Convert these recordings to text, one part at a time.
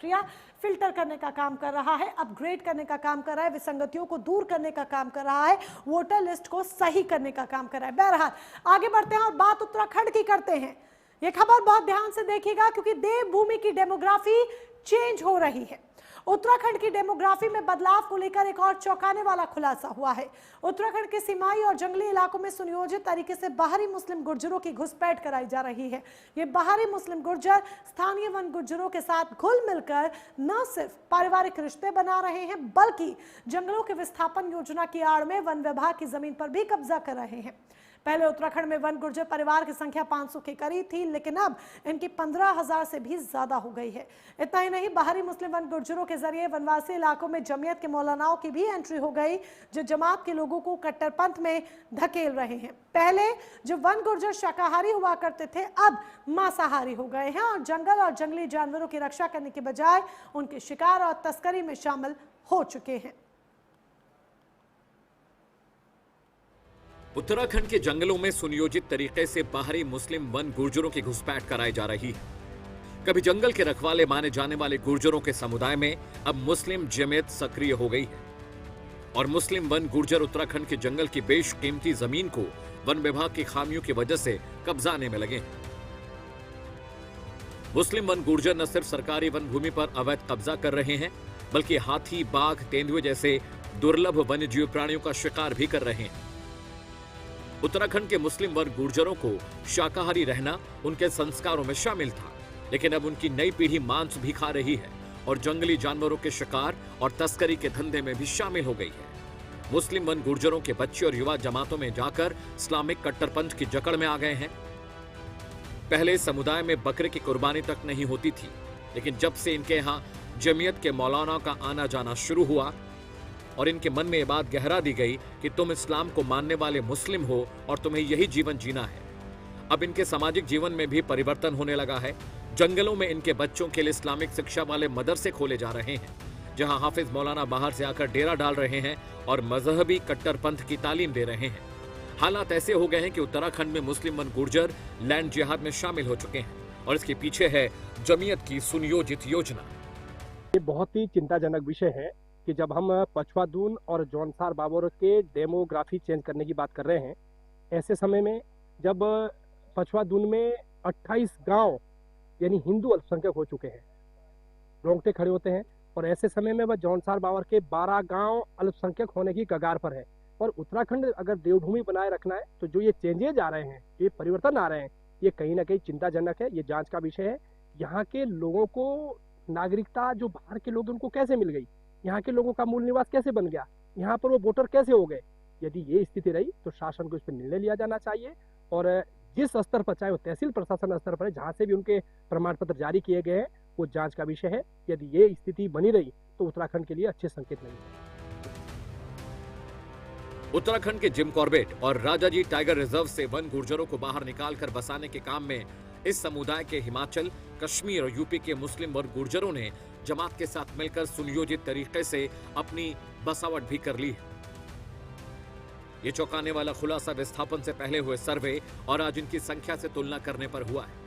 प्रक्रिया फिल्टर करने का काम कर रहा है, अपग्रेड करने का काम कर रहा है, विसंगतियों को दूर करने का काम कर रहा है, वोटर लिस्ट को सही करने का काम कर रहा है। बहरहाल आगे बढ़ते हैं और बात उत्तराखंड की करते हैं। यह खबर बहुत ध्यान से देखिएगा क्योंकि देवभूमि की डेमोग्राफी चेंज हो रही है। उत्तराखंड की डेमोग्राफी में बदलाव को लेकर एक और चौंकाने वाला खुलासा हुआ है। उत्तराखंड के सीमाई और जंगली इलाकों में सुनियोजित तरीके से बाहरी मुस्लिम गुर्जरों की घुसपैठ कराई जा रही है। ये बाहरी मुस्लिम गुर्जर स्थानीय वन गुर्जरों के साथ घुल मिलकर न सिर्फ पारिवारिक रिश्ते बना रहे हैं बल्कि जंगलों के विस्थापन योजना की आड़ में वन विभाग की जमीन पर भी कब्जा कर रहे हैं। पहले उत्तराखंड में वन गुर्जर परिवार की संख्या 500 के करीब थी, लेकिन अब इनकी 15,000 से भी ज्यादा हो गई है। इतना ही नहीं, बाहरी मुस्लिम वन गुर्जरों के जरिए वनवासी इलाकों में जमीयत के मौलानाओं की भी एंट्री हो गई, जो जमात के लोगों को कट्टरपंथ में धकेल रहे हैं। पहले जो वन गुर्जर शाकाहारी हुआ करते थे, अब मांसाहारी हो गए हैं और जंगल और जंगली जानवरों की रक्षा करने के बजाय उनके शिकार और तस्करी में शामिल हो चुके हैं। उत्तराखंड के जंगलों में सुनियोजित तरीके से बाहरी मुस्लिम वन गुर्जरों की घुसपैठ कराई जा रही है। कभी जंगल के रखवाले माने जाने वाले गुर्जरों के समुदाय में अब मुस्लिम जमात सक्रिय हो गई है और मुस्लिम वन गुर्जर उत्तराखंड के जंगल की बेशकीमती जमीन को वन विभाग की खामियों की वजह से कब्जाने में लगे हैं। मुस्लिम वन गुर्जर न सिर्फ सरकारी वन भूमि पर अवैध कब्जा कर रहे हैं बल्कि हाथी, बाघ, तेंदुए जैसे दुर्लभ वन्यजीव प्राणियों का शिकार भी कर रहे हैं। उत्तराखंड के मुस्लिम वर्ग गुर्जरों को शाकाहारी रहना उनके संस्कारों में शामिल था, लेकिन अब उनकी नई पीढ़ी मांस भी खा रही है और जंगली जानवरों के शिकार और तस्करी के धंधे में भी शामिल हो गई है। मुस्लिम वन गुर्जरों के बच्चे और युवा जमातों में जाकर इस्लामिक कट्टरपंथ की जकड़ में आ गए हैं। पहले समुदाय में बकरे की कुर्बानी तक नहीं होती थी, लेकिन जब से इनके यहाँ जमीयत के मौलाना का आना जाना शुरू हुआ और इनके मन में ये बात गहरा दी गई कि तुम इस्लाम को मानने वाले मुस्लिम हो और तुम्हें यही जीवन जीना है, अब इनके सामाजिक जीवन में भी परिवर्तन होने लगा है। जंगलों में इनके बच्चों के लिए इस्लामिक शिक्षा वाले मदरसे खोले जा रहे हैं, जहां हाफिज मौलाना बाहर से आकर डेरा डाल रहे हैं और मजहबी कट्टरपंथ की तालीम दे रहे हैं। हालात ऐसे हो गए हैं कि उत्तराखंड में मुस्लिम वन गुर्जर लैंड जिहाद में शामिल हो चुके हैं और इसके पीछे है जमीयत की सुनियोजित योजना। ये बहुत ही चिंताजनक विषय है कि जब हम पछवा दून और जौनसार बाबर के डेमोग्राफी चेंज करने की बात कर रहे हैं, ऐसे समय में जब पछवा दून में 28 गांव यानी हिंदू अल्पसंख्यक हो चुके हैं, रोंगटे खड़े होते हैं। और ऐसे समय में वह जौनसार बाबर के 12 गांव अल्पसंख्यक होने की कगार पर है। और उत्तराखंड अगर देवभूमि बनाए रखना है तो जो ये चेंजेज आ रहे हैं, ये परिवर्तन आ रहे हैं, ये कहीं ना कहीं चिंताजनक है। ये जांच का विषय है। यहाँ के लोगों को नागरिकता जो बाहर के लोग उनको कैसे मिल गई, यहाँ के लोगों का मूल निवास कैसे बन गया, यहाँ पर वो वोटर कैसे हो गए। यदि ये स्थिति रही तो शासन को इस पर निर्णय लिया जाना चाहिए और जिस स्तर पर, चाहे वो तहसील प्रशासन स्तर पर है, जहाँ से भी उनके प्रमाण पत्र जारी किए गए हैं, वो जांच का विषय है। यदि ये स्थिति बनी रही तो उत्तराखंड के लिए अच्छे संकेत नहीं है। उत्तराखंड के जिम कॉर्बेट और राजाजी टाइगर रिजर्व से वन गुर्जरों को बाहर निकालकर बसाने के काम में इस समुदाय के हिमाचल, कश्मीर और यूपी के मुस्लिम वर्ग गुर्जरों ने जमात के साथ मिलकर सुनियोजित तरीके से अपनी बसावट भी कर ली है। ये चौंकाने वाला खुलासा विस्थापन से पहले हुए सर्वे और आज इनकी संख्या से तुलना करने पर हुआ है।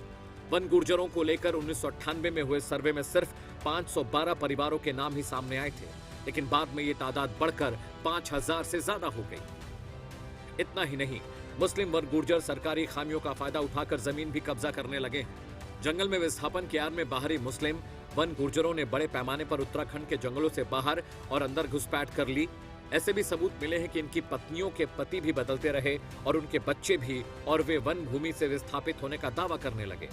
वन गुर्जरों को लेकर 1998 में हुए सर्वे में सिर्फ 512 परिवारों के नाम ही सामने आए थे, लेकिन बाद में ये तादाद बढ़कर 5000 से ज्यादा हो गई। इतना ही नहीं, मुस्लिम वर्ग गुर्जर सरकारी खामियों का फायदा उठाकर जमीन भी कब्जा करने लगे हैं। जंगल में विस्थापन के आड़ में बाहरी मुस्लिम वन गुर्जरों ने बड़े पैमाने पर उत्तराखंड के जंगलों से बाहर और अंदर घुसपैठ कर ली। ऐसे भी सबूत मिले हैं कि इनकी पत्नियों के पति भी बदलते रहे और उनके बच्चे भी, और वे वन भूमि से विस्थापित होने का दावा करने लगे।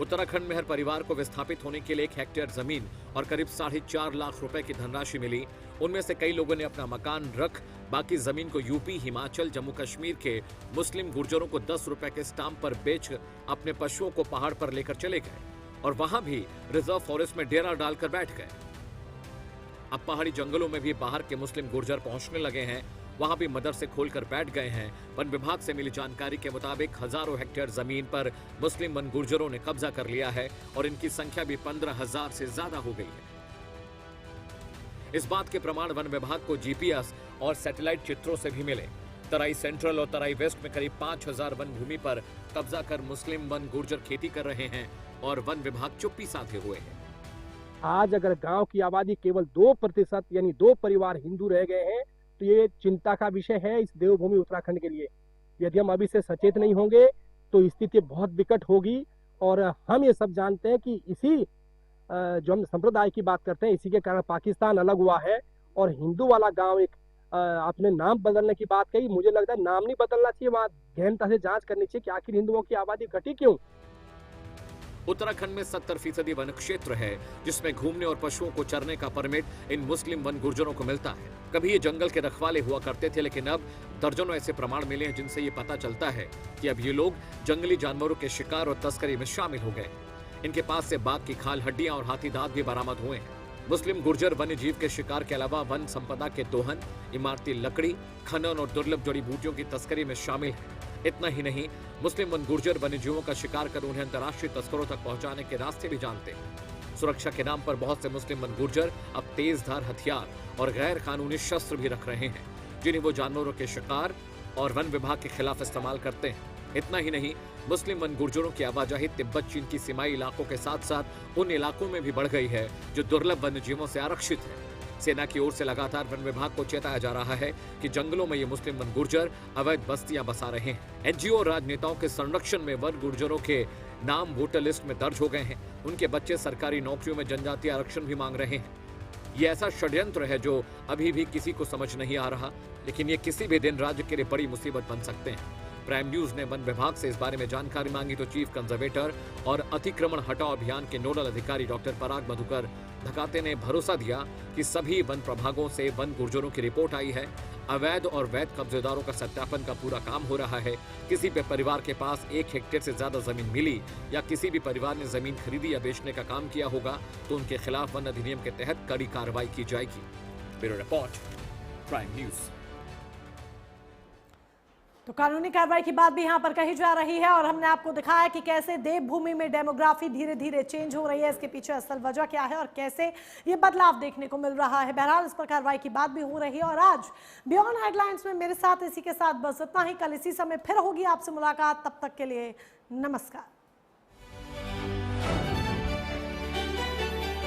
उत्तराखंड में हर परिवार को विस्थापित होने के लिए 1 हेक्टेयर जमीन और करीब 4.5 लाख रुपए की धनराशि मिली। उनमें से कई लोगों ने अपना मकान रख बाकी जमीन को यूपी, हिमाचल, जम्मू कश्मीर के मुस्लिम गुर्जरों को 10 रुपए के स्टाम्प पर बेच अपने पशुओं को पहाड़ पर लेकर चले गए और वहां भी रिजर्व फॉरेस्ट में डेरा डालकर बैठ गए। अब पहाड़ी जंगलों में भी बाहर के मुस्लिम गुर्जर पहुंचने लगे हैं, वहां भी मदरसे खोलकर बैठ गए हैं। वन विभाग से मिली जानकारी के मुताबिक हजारों हेक्टेयर जमीन पर मुस्लिम वन गुर्जरों ने कब्जा कर लिया है और इनकी संख्या भी 15,000 से ज्यादा हो गई है। इस बात के प्रमाण वन विभाग को जीपीएस और सैटेलाइट चित्रों से भी मिले। तराई सेंट्रल और तराई वेस्ट में करीब 5000 वन भूमि पर कब्जा कर मुस्लिम वन गुर्जर खेती कर रहे हैं और वन विभाग चुप्पी साधे हुए है। आज अगर गांव की आबादी केवल 2% यानी 2 परिवार हिंदू रह गए हैं तो ये चिंता का विषय है इस देवभूमि उत्तराखंड के लिए। यदि हम अभी से सचेत नहीं होंगे तो स्थिति बहुत विकट होगी। और हम ये सब जानते हैं कि इसी जो हम संप्रदाय की बात करते हैं इसी के कारण पाकिस्तान अलग हुआ है। और हिंदू वाला गांव एक आपने नाम बदलने की बात कही, मुझे लगता है नाम नहीं बदलना चाहिए, वहां गहनता से जांच करनी चाहिए कि आखिर हिंदुओं की आबादी घटी क्यों। उत्तराखंड में 70% वन क्षेत्र है जिसमें घूमने और पशुओं को चरने का परमिट इन मुस्लिम वन गुर्जरों को मिलता है। कभी ये जंगल के रखवाले हुआ करते थे, लेकिन अब दर्जनों ऐसे प्रमाण मिले हैं जिनसे ये पता चलता है कि अब ये लोग जंगली जानवरों के शिकार और तस्करी में शामिल हो गए। इनके पास से बाघ की खाल, हड्डियां और हाथी दांत भी बरामद हुए हैं। मुस्लिम गुर्जर वन्य जीव के शिकार के अलावा वन संपदा के दोहन, इमारती लकड़ी, खनन और दुर्लभ जड़ी बूटियों की तस्करी में शामिल है। इतना ही नहीं, मुस्लिम वन गुर्जर वन्य जीवों का शिकार कर उन्हें अंतर्राष्ट्रीय तस्करों तक पहुंचाने के रास्ते भी जानते हैं। सुरक्षा के नाम पर बहुत से मुस्लिम वन गुर्जर अब तेज धार हथियार और गैर कानूनी शस्त्र भी रख रहे हैं, जिन्हें वो जानवरों के शिकार और वन विभाग के खिलाफ इस्तेमाल करते हैं। इतना ही नहीं, मुस्लिम वन गुर्जरों की आवाजाही तिब्बत चीन की सीमाई इलाकों के साथ साथ उन इलाकों में भी बढ़ गई है जो दुर्लभ वन्य जीवों से आरक्षित है। सेना की ओर से लगातार वन विभाग को चेताया जा रहा है कि जंगलों में ये मुस्लिम वन गुर्जर अवैध बस्तियां बसा रहे हैं। एनजीओ और राजनेताओं के संरक्षण में वन गुर्जरों के नाम वोटर लिस्ट में दर्ज हो गए हैं। उनके बच्चे सरकारी नौकरियों में जनजातीय आरक्षण भी मांग रहे हैं। ये ऐसा षड्यंत्र है जो अभी भी किसी को समझ नहीं आ रहा, लेकिन ये किसी भी दिन राज्य के लिए बड़ी मुसीबत बन सकते हैं। प्राइम न्यूज ने वन विभाग से इस बारे में जानकारी मांगी तो चीफ कंजर्वेटर और अतिक्रमण हटाओ अभियान के नोडल अधिकारी डॉक्टर पराग मधुकर धकाते ने भरोसा दिया कि सभी वन प्रभागों से वन गुर्जरों की रिपोर्ट आई है। अवैध और वैध कब्जेदारों का सत्यापन का पूरा काम हो रहा है। किसी भी परिवार के पास 1 हेक्टेयर से ज्यादा जमीन मिली या किसी भी परिवार ने जमीन खरीदी या बेचने का काम किया होगा तो उनके खिलाफ वन अधिनियम के तहत कड़ी कार्रवाई की जाएगी। Bureau report, prime news. तो कानूनी कार्रवाई की बात भी यहाँ पर कही जा रही है और हमने आपको दिखाया कि कैसे देवभूमि में डेमोग्राफी धीरे धीरे चेंज हो रही है, इसके पीछे असल वजह क्या है और कैसे ये बदलाव देखने को मिल रहा है। बहरहाल इस पर कार्रवाई की बात भी हो रही है। और आज बियॉन्ड हेडलाइंस में मेरे साथ इसी के साथ बस इतना ही। कल इसी समय फिर होगी आपसे मुलाकात, तब तक के लिए नमस्कार।